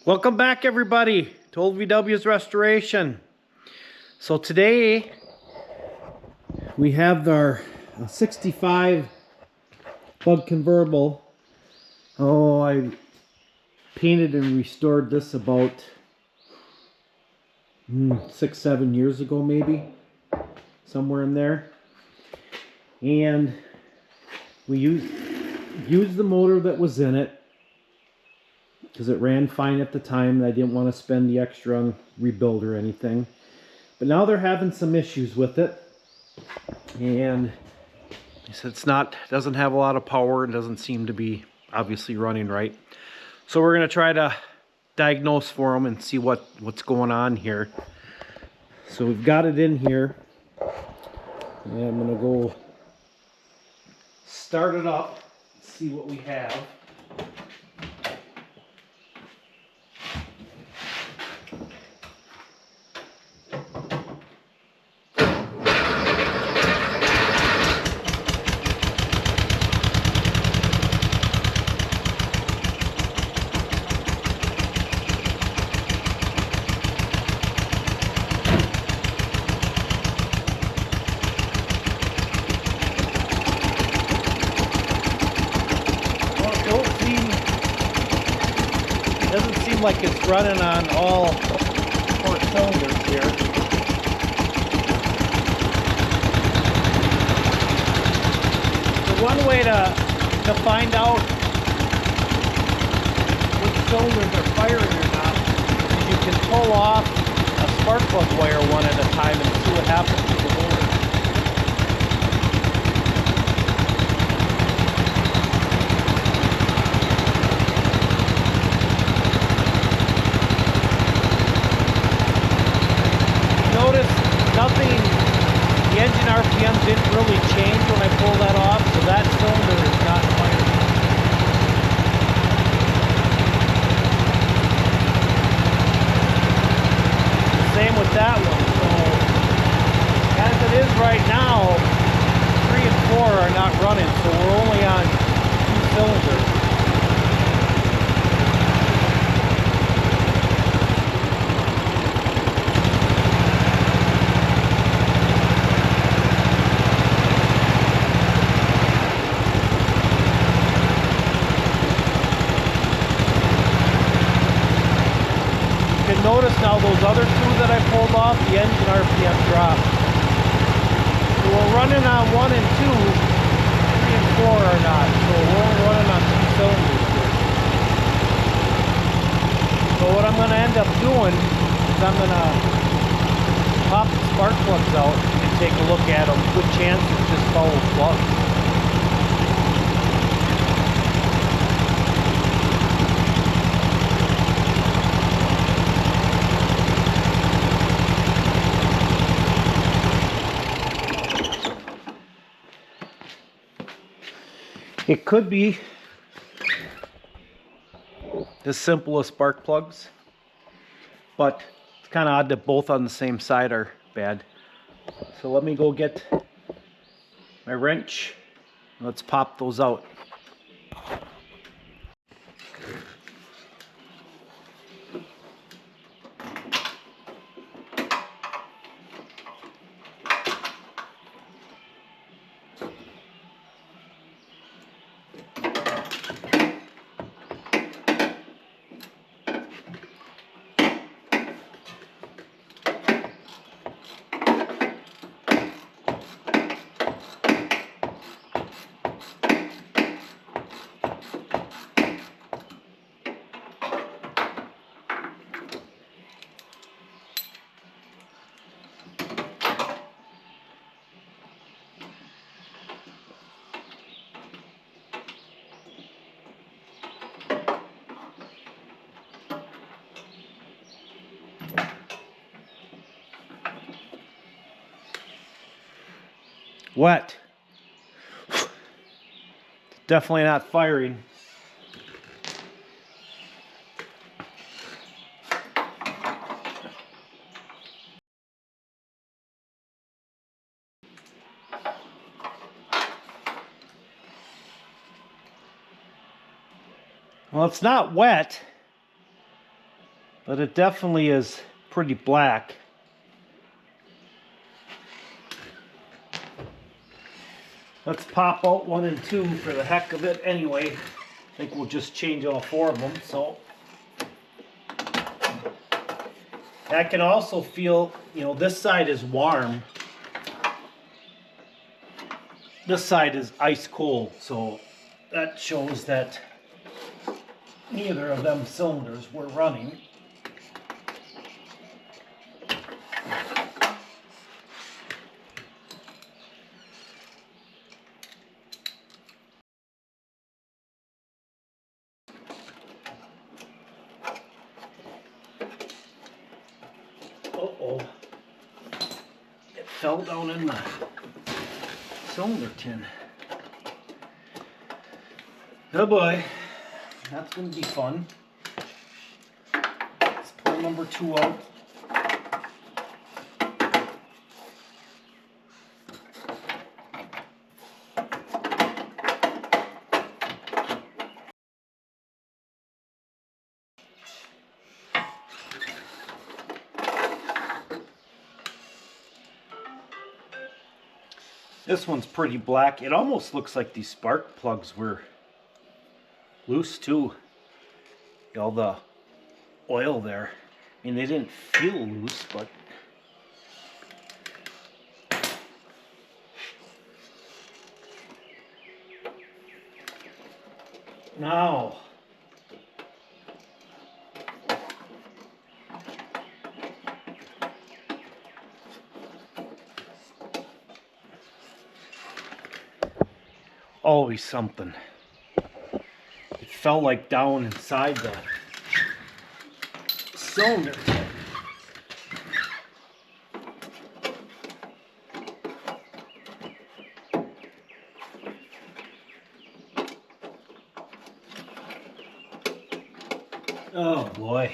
Welcome back, everybody, to Old VW's Restoration. So today we have our 65 Bug Convertible. Oh, I painted and restored this about 6-7 years ago, maybe somewhere in there. And we used the motor that was in it, because it ran fine at the time and I didn't want to spend the extra on rebuild or anything. But now they're having some issues with it, and it's doesn't have a lot of power and doesn't seem to be obviously running right. So we're going to try to diagnose for them and see what's going on here. So we've got it in here, and I'm going to go start it up, see what we have. Doesn't seem like it's running on all 4 cylinders here. So one way to find out which cylinders are firing or not is you can pull off a spark plug wire one at a time and see what happens to the motor. Nothing, the engine RPM didn't really change when I pulled that off, so that cylinder is not firing. The same with that one. So as it is right now, 3 and 4 are not running, so we're only on 2 cylinders. Notice now those other 2 that I pulled off, the engine RPM dropped. So we're running on 1 and 2, 3 and 4 are not. So we're only running on 2 cylinders here. So what I'm going to end up doing is I'm going to pop the spark plugs out and take a look at them. Good chance it's just foul plugs. It could be as simple as spark plugs, but it's kind of odd that both on the same side are bad. So let me go get my wrench. Let's pop those out. Wet. Definitely not firing. Well, it's not wet. but it definitely is pretty black. Let's pop out 1 and 2 for the heck of it anyway. I think we'll just change all 4 of them. So I can also feel, you know, this side is warm. This side is ice cold, so that shows that neither of them cylinders were running. Uh-oh. It fell down in the cylinder tin. Oh boy, that's going to be fun. Let's pull number 2 out. This one's pretty black. It almost looks like these spark plugs were loose too. All the oil there. I mean, they didn't feel loose, but now always something. It felt like down inside the cylinder. Oh boy.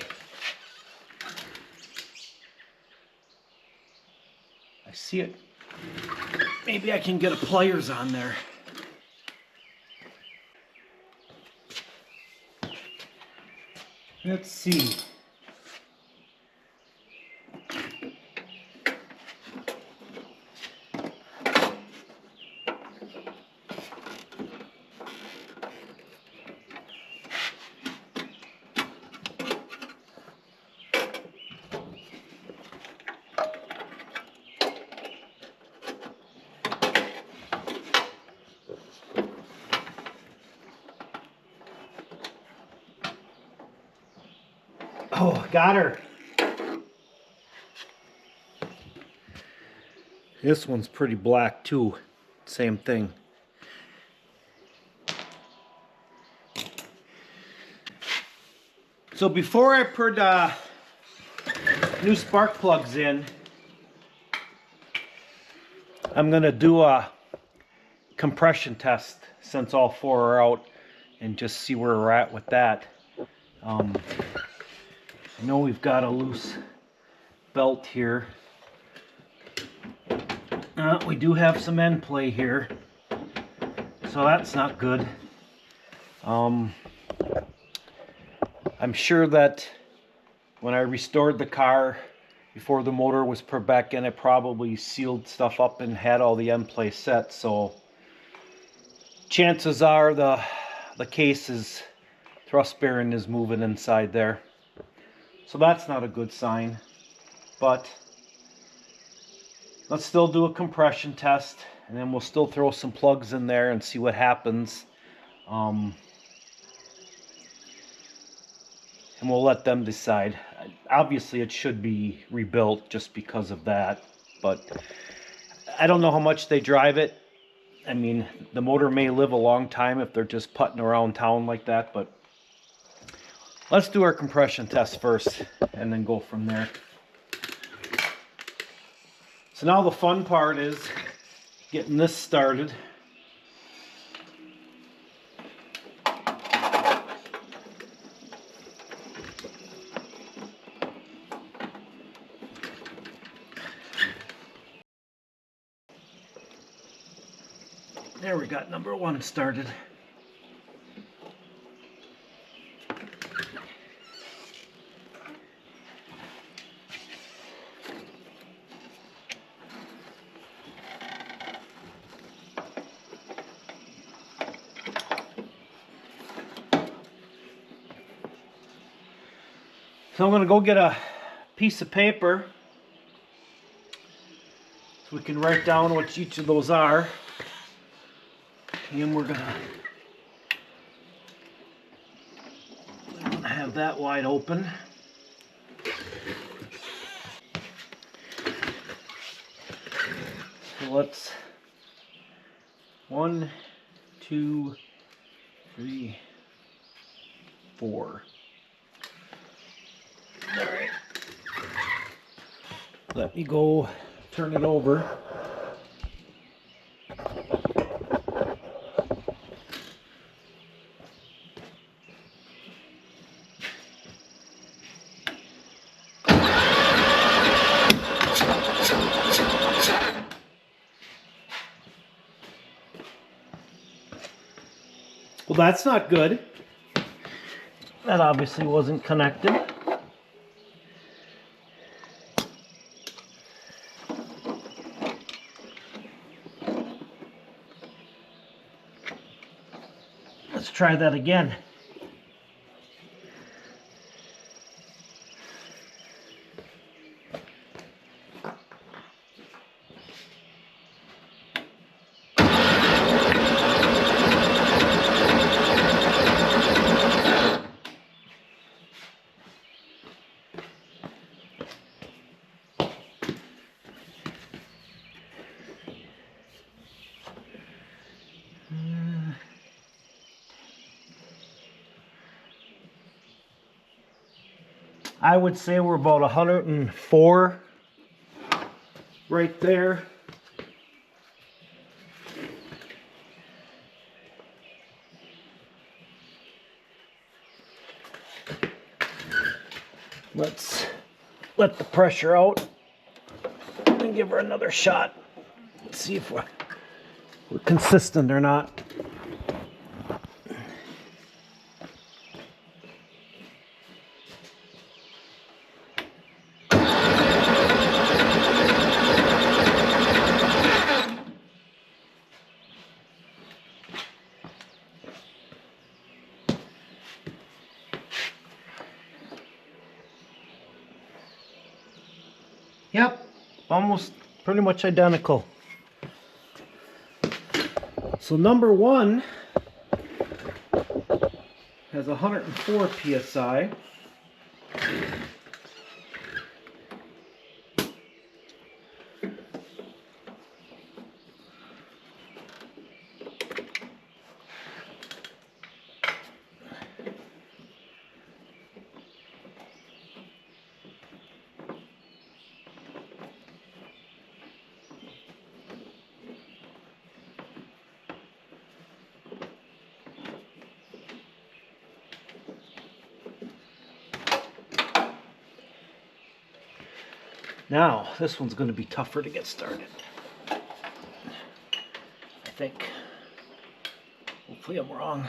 I see it. Maybe I can get a pliers on there. Let's see. Oh, got her. This one's pretty black too. Same thing. So before I put new spark plugs in, I'm gonna do a compression test since all 4 are out and just see where we're at with that. I know we've got a loose belt here. We do have some end play here, so that's not good. I'm sure that when I restored the car before the motor was put back in, it probably sealed stuff up and had all the end play set, so chances are the case's thrust bearing is moving inside there. So that's not a good sign, but let's still do a compression test, and then we'll still throw some plugs in there and see what happens. And we'll let them decide. Obviously it should be rebuilt just because of that, but I don't know how much they drive it. I mean, the motor may live a long time if they're just putting around town like that, but let's do our compression test first and then go from there. So now the fun part is getting this started. There, we got number 1 started. So I'm going to go get a piece of paper so we can write down what each of those are. And we're going to have that wide open. So let's 1, 2, 3, 4. All right. Let me go turn it over. Well, that's not good. That obviously wasn't connected. Let's try that again. I would say we're about 104 right there. Let's let the pressure out and give her another shot. Let's see if we're consistent or not. Yep, almost pretty much identical. So number 1 has 104 psi. Now, this one's going to be tougher to get started, I think. Hopefully I'm wrong.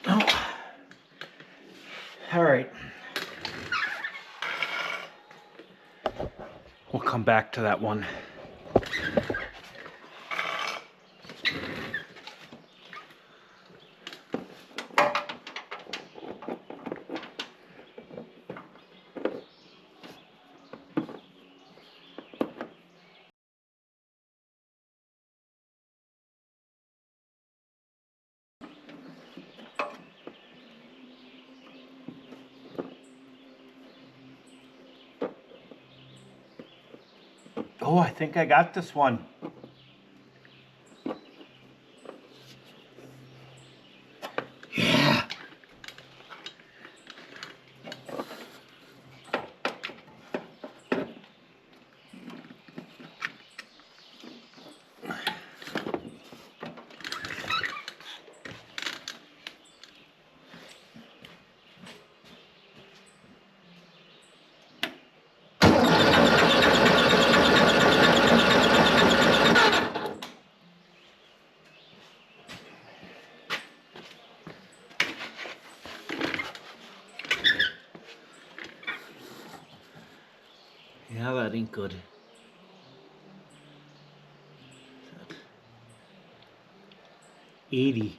Oh. All right. We'll come back to that one. Oh, I think I got this one. Yeah. ain't good. 80.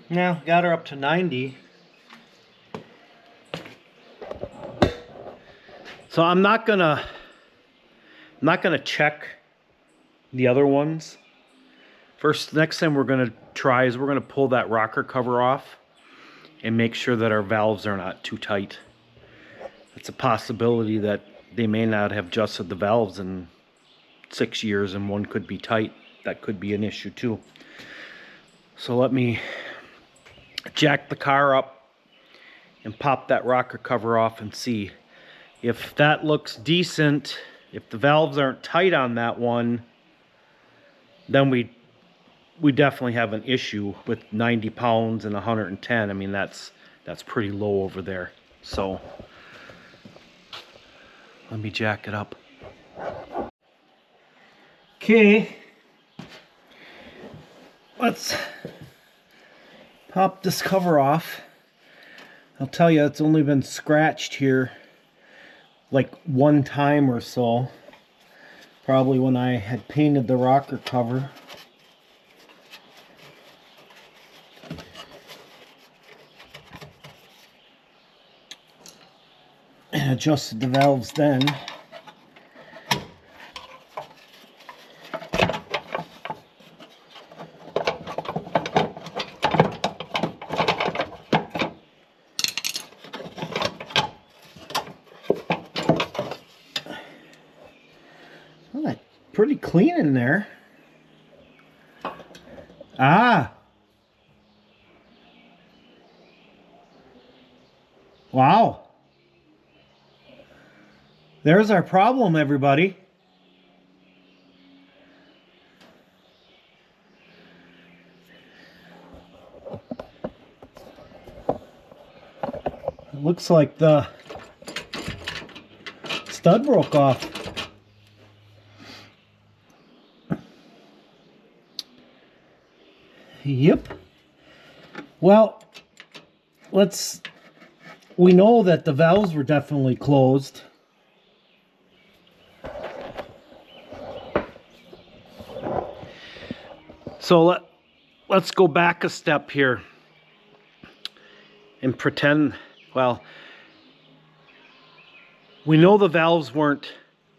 Now, got her up to 90. So I'm not gonna check the other ones. Next thing we're gonna try is we're gonna pull that rocker cover off and make sure that our valves are not too tight. It's a possibility that they may not have adjusted the valves in 6 years and one could be tight. That could be an issue too. So let me jack the car up and pop that rocker cover off and see. If that looks decent, if the valves aren't tight on that one, then we definitely have an issue with 90 pounds and 110. I mean, that's pretty low over there. So let me jack it up. Okay, let's pop this cover off. I'll tell you, it's only been scratched here like one time or so, probably when I had painted the rocker cover. And adjusted the valves then. Pretty clean in there. Ah. Wow. There's our problem, everybody. It looks like the stud broke off. Yep. Well, we know that the valves were definitely closed. So let's go back a step here and pretend, well, we know the valves weren't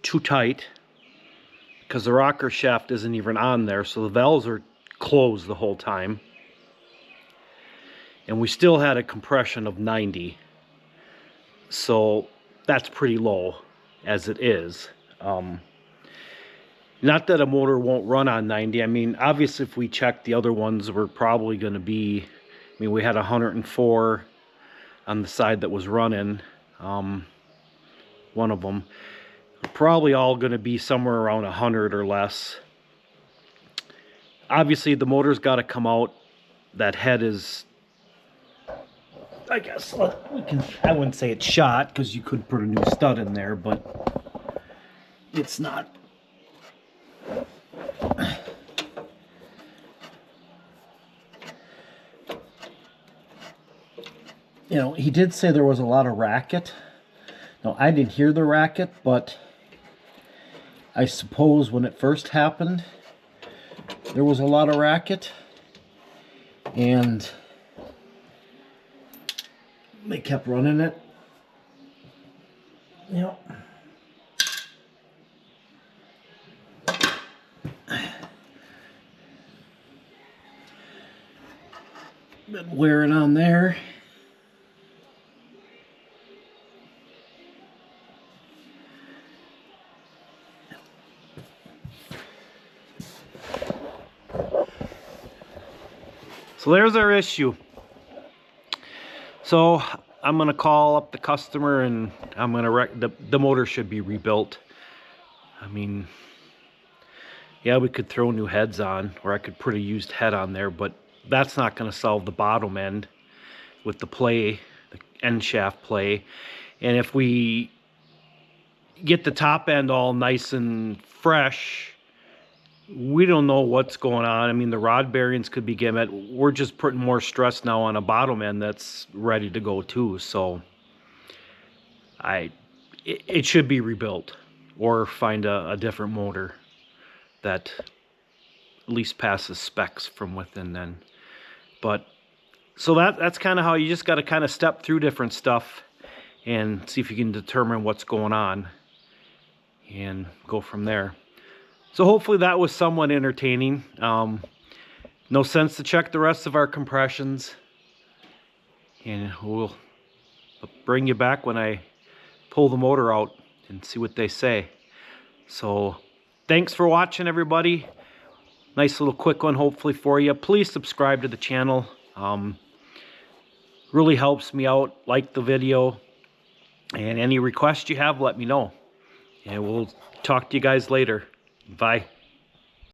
too tight because the rocker shaft isn't even on there, so the valves are closed the whole time, and we still had a compression of 90, so that's pretty low as it is. Not that a motor won't run on 90. I mean, obviously if we check the other ones, we're probably going to be, I mean, we had 104 on the side that was running, one of them. We're probably all going to be somewhere around 100 or less. Obviously, the motor's got to come out. That head is, I guess, I wouldn't say it's shot, because you could put a new stud in there, but it's not. You know, he did say there was a lot of racket. Now, I didn't hear the racket, but I suppose when it first happened, there was a lot of racket, and they kept running it. Yep. Been wearing on there. So there's our issue. So I'm going to call up the customer and I'm going to the motor should be rebuilt. I mean, yeah, we could throw new heads on, or I could put a used head on there, but that's not going to solve the bottom end with the play, the end shaft play. And if we get the top end all nice and fresh, we don't know what's going on. I mean, the rod bearings could be given. We're just putting more stress now on a bottom end that's ready to go too. So it should be rebuilt, or find a different motor that at least passes specs from within then. But so that's kind of how you just got to kind of step through different stuff and see if you can determine what's going on and go from there. So hopefully that was somewhat entertaining. No sense to check the rest of our compressions, and we'll bring you back when I pull the motor out and see what they say. So thanks for watching, everybody. Nice little quick one hopefully for you. Please subscribe to the channel. Really helps me out. Like the video, and any requests you have, let me know, and we'll talk to you guys later. Bye.